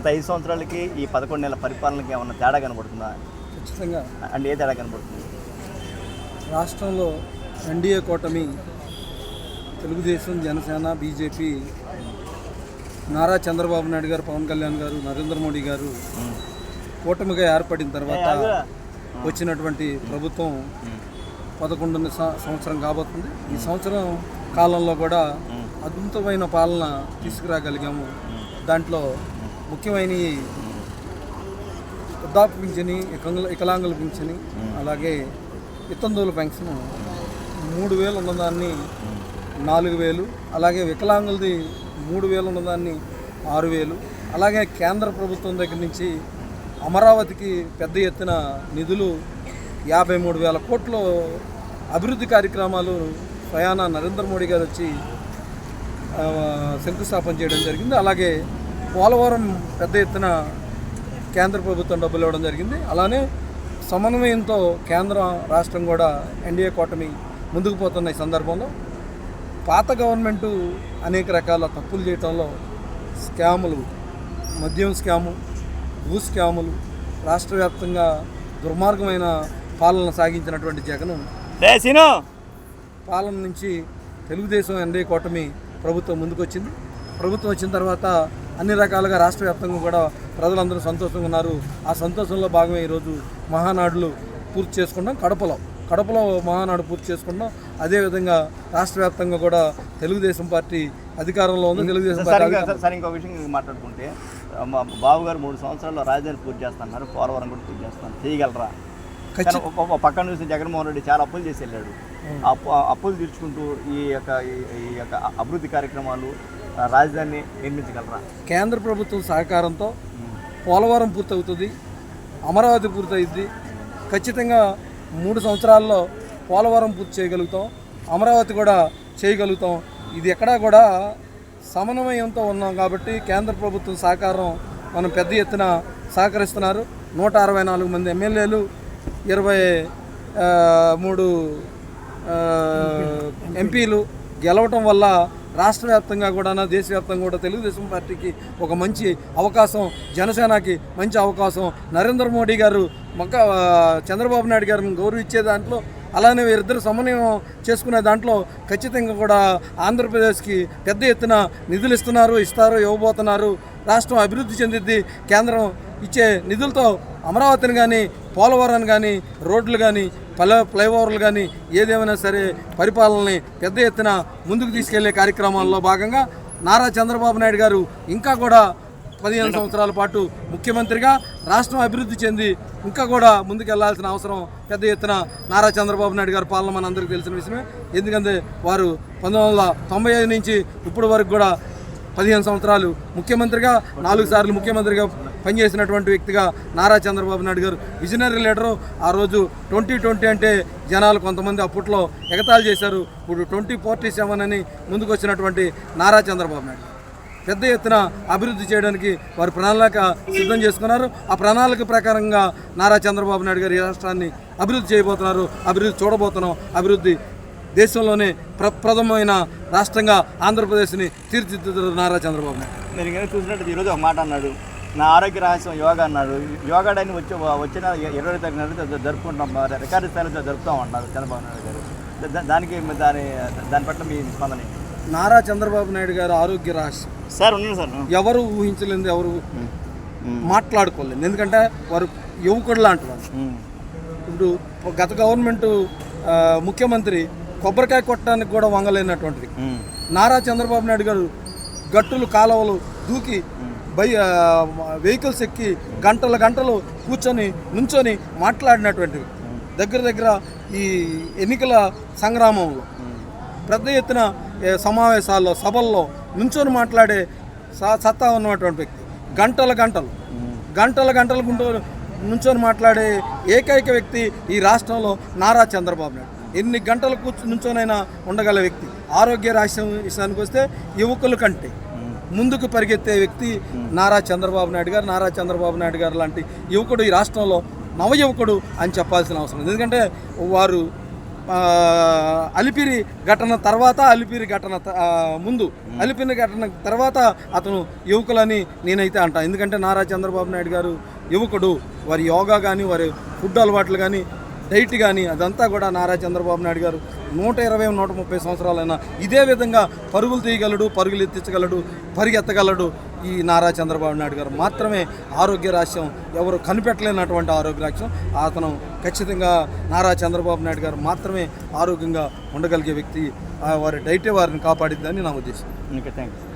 గత 5 సంవత్సరాలకి ఈ 11 నెలల పరిపాలనకి ఏమన్నా తేడా కనబడుతుందా? ఖచ్చితంగా అంటే ఏ తేడా కనబడుతుంది? రాష్ట్రంలో ఎన్డీఏ కూటమి తెలుగుదేశం, జనసేన, బీజేపీ, నారా చంద్రబాబు నాయుడు గారు, పవన్ కళ్యాణ్ గారు, నరేంద్ర మోడీ గారు కూటమిగా ఏర్పడిన తర్వాత వచ్చినటువంటి ప్రభుత్వం 11 సంవత్సరం కాబోతుంది. ఈ సంవత్సరం కాలంలో కూడా అద్భుతమైన పాలన తీసుకురాగలిగాము. దాంట్లో ముఖ్యమైన వృద్ధాప్య పింఛని, వికలాంగుల పింఛని, అలాగే వితంతువుల పెన్షన్ 3000 ఉన్నదాన్ని 4000, అలాగే వికలాంగులది 3000 ఉన్నదాన్ని 6000, అలాగే కేంద్ర ప్రభుత్వం దగ్గర నుంచి అమరావతికి పెద్ద ఎత్తున నిధులు 53,000 కోట్లు అభివృద్ధి కార్యక్రమాలు స్వయాన నరేంద్ర మోడీ గారు వచ్చి శంకుస్థాపన చేయడం జరిగింది. అలాగే పోలవరం పెద్ద ఎత్తున కేంద్ర ప్రభుత్వం డబ్బులు ఇవ్వడం జరిగింది. అలానే సమన్వయంతో కేంద్ర రాష్ట్రం కూడా ఎన్డీఏ కూటమి ముందుకు పోతున్న ఈ సందర్భంలో పాత గవర్నమెంటు అనేక రకాల తప్పులు చేయటంలో స్కాములు, మద్యం స్కాము, భూ స్కాములు, రాష్ట్ర వ్యాప్తంగా దుర్మార్గమైన పాలన సాగించినటువంటి జగన్ పాలన నుంచి తెలుగుదేశం ఎన్డీఏ కూటమి ప్రభుత్వం ముందుకొచ్చింది. ప్రభుత్వం వచ్చిన తర్వాత అన్ని రకాలుగా రాష్ట్ర వ్యాప్తంగా కూడా ప్రజలందరూ సంతోషంగా ఉన్నారు. ఆ సంతోషంలో భాగమే ఈరోజు మహానాడులు పూర్తి చేసుకున్నాం. కడపలో మహానాడు పూర్తి చేసుకున్నాం. అదేవిధంగా రాష్ట్ర వ్యాప్తంగా కూడా తెలుగుదేశం పార్టీ అధికారంలో ఉంది. తెలుగుదేశం పార్టీ సార్ ఇంకో విషయం మాట్లాడుకుంటే, బాబు గారు 3 సంవత్సరాల్లో రాజధాని పూర్తి చేస్తున్నారు, పోలవరం కూడా పూర్తి చేస్తున్నారు, చేయగలరా? పక్కన చూసి జగన్మోహన్ రెడ్డి చాలా అప్పులు చేసి వెళ్ళాడు. అప్పులు తీర్చుకుంటూ ఈ యొక్క అభివృద్ధి కార్యక్రమాలు, రాజధానిని నిర్మించగలరా? కేంద్ర ప్రభుత్వం సహకారంతో పోలవరం పూర్తవుతుంది, అమరావతి పూర్తవుతుంది. ఖచ్చితంగా 3 సంవత్సరాల్లో పోలవరం పూర్తి చేయగలుగుతాం, అమరావతి కూడా చేయగలుగుతాం. ఇది ఎక్కడా కూడా సమన్వయంతో ఉన్నాం కాబట్టి కేంద్ర ప్రభుత్వం సహకారం మనం పెద్ద ఎత్తున సహకరిస్తున్నారు. 164 మంది ఎమ్మెల్యేలు, 23 ఎంపీలు గెలవటం వల్ల రాష్ట్ర వ్యాప్తంగా కూడా, దేశవ్యాప్తంగా కూడా తెలుగుదేశం పార్టీకి ఒక మంచి అవకాశం, జనసేనకి మంచి అవకాశం, నరేంద్ర మోడీ గారు చంద్రబాబు నాయుడు గారిని గౌరవించే దాంట్లో, అలానే వీరిద్దరు సమన్వయం చేసుకునే దాంట్లో ఖచ్చితంగా కూడా ఆంధ్రప్రదేశ్కి పెద్ద ఎత్తున నిధులు ఇస్తారు, ఇవ్వబోతున్నారు. రాష్ట్రం అభివృద్ధి చెందిద్ది. కేంద్రం ఇచ్చే నిధులతో అమరావతిని కానీ, పోలవరాన్ని కానీ, రోడ్లు కానీ, ఫ్లైఓవర్లు కానీ ఏదేమైనా సరే పరిపాలనని పెద్ద ఎత్తున ముందుకు తీసుకెళ్లే కార్యక్రమాల్లో భాగంగా నారా చంద్రబాబు నాయుడు గారు ఇంకా కూడా 15 సంవత్సరాల పాటు ముఖ్యమంత్రిగా రాష్ట్రం అభివృద్ధి చెంది ఇంకా కూడా ముందుకు వెళ్లాల్సిన అవసరం పెద్ద ఎత్తున నారా చంద్రబాబు నాయుడు గారు పాలన మన అందరికీ తెలిసిన విషయమే. ఎందుకంటే వారు 1995 నుంచి ఇప్పటి వరకు కూడా 15 సంవత్సరాలు ముఖ్యమంత్రిగా, 4 సార్లు ముఖ్యమంత్రిగా పనిచేసినటువంటి వ్యక్తిగా నారా చంద్రబాబు నాయుడు గారు విజనరీ లీడరు. ఆ రోజు 2020 అంటే జనాలు కొంతమంది అప్పట్లో ఎగతాళి చేశారు. ఇప్పుడు 2047 అని ముందుకు వచ్చినటువంటి నారా చంద్రబాబు నాయుడు పెద్ద ఎత్తున అభివృద్ధి చేయడానికి వారు ప్రణాళిక సిద్ధం చేసుకున్నారు. ఆ ప్రణాళిక ప్రకారంగా నారా చంద్రబాబు నాయుడు గారు ఈ రాష్ట్రాన్ని అభివృద్ధి చేయబోతున్నారు. అభివృద్ధి చూడబోతున్నాం. అభివృద్ధి దేశంలోనే ప్రప్రథమైన రాష్ట్రంగా ఆంధ్రప్రదేశ్ని తీర్చిదిద్దుతారు నారా చంద్రబాబు నాయుడు. మీరు ఇంకా చూసినట్టు ఈరోజు ఒక మాట అన్నాడు, నా ఆరోగ్య రహస్యం యోగా అన్నాడు. యోగా డేని వచ్చిన 20 తారీఖు జరుపుకుంటాం, రికార్డు స్థాయిలో జరుపుతామన్నారు చంద్రబాబు నాయుడు గారు. దాని పట్ల మీ స్పందన? నారా చంద్రబాబు నాయుడు గారు ఆరోగ్య రహస్యం సార్ ఉన్నాడు సార్, ఎవరు ఊహించలేదు, ఎవరు మాట్లాడుకోలేదు. ఎందుకంటే వారు యువకుడు లాంటి వాళ్ళు. ఇప్పుడు గత గవర్నమెంటు ముఖ్యమంత్రి కొబ్బరికాయ కొట్టడానికి కూడా వంగలేనటువంటిది. నారా చంద్రబాబు నాయుడు గారు గట్టులు, కాలువలు దూకి వెహికల్స్ ఎక్కి గంటలు కూర్చొని నుంచొని మాట్లాడినటువంటివి. దగ్గర ఈ ఎన్నికల సంగ్రామంలో పెద్ద ఎత్తున సమావేశాల్లో, సభల్లో నుంచొని మాట్లాడే సత్తా ఉన్నటువంటి వ్యక్తి. గంటలు నుంచొని మాట్లాడే ఏకైక వ్యక్తి ఈ రాష్ట్రంలో నారా చంద్రబాబు నాయుడు. ఎన్ని గంటలు నుంచోనైనా ఉండగల వ్యక్తి. ఆరోగ్య రహస్యం విషయానికి వస్తే యువకుల కంటే ముందుకు పరిగెత్తే వ్యక్తి నారా చంద్రబాబు నాయుడు గారు. నారా చంద్రబాబు నాయుడు గారు లాంటి యువకుడు ఈ రాష్ట్రంలో నవయువకుడు అని చెప్పాల్సిన అవసరం. ఎందుకంటే వారు అలిపిరి ఘటన తర్వాత, అలిపిరి ఘటన ముందు, అలిపిరి ఘటన తర్వాత అతను యువకులని నేనైతే అంటా. ఎందుకంటే నారా చంద్రబాబు నాయుడు గారు యువకుడు, వారి యోగా కానీ, వారి ఫుడ్ అలవాట్లు కానీ, డైట్ కానీ అదంతా కూడా నారా చంద్రబాబు నాయుడు గారు 120, 130 సంవత్సరాలైనా ఇదే విధంగా పరుగులు తీయగలడు, పరుగులు ఎత్తించగలడు, పరిగెత్తగలడు. ఈ నారా చంద్రబాబు నాయుడు గారు మాత్రమే ఆరోగ్య రహస్యం, ఎవరు కనిపెట్టలేనటువంటి ఆరోగ్య రహస్యం. అతను ఖచ్చితంగా నారా చంద్రబాబు నాయుడు గారు మాత్రమే ఆరోగ్యంగా ఉండగలిగే వ్యక్తి. వారి డైటే వారిని కాపాడిద్దని నా ఉద్దేశం. ఇంకా థ్యాంక్స్.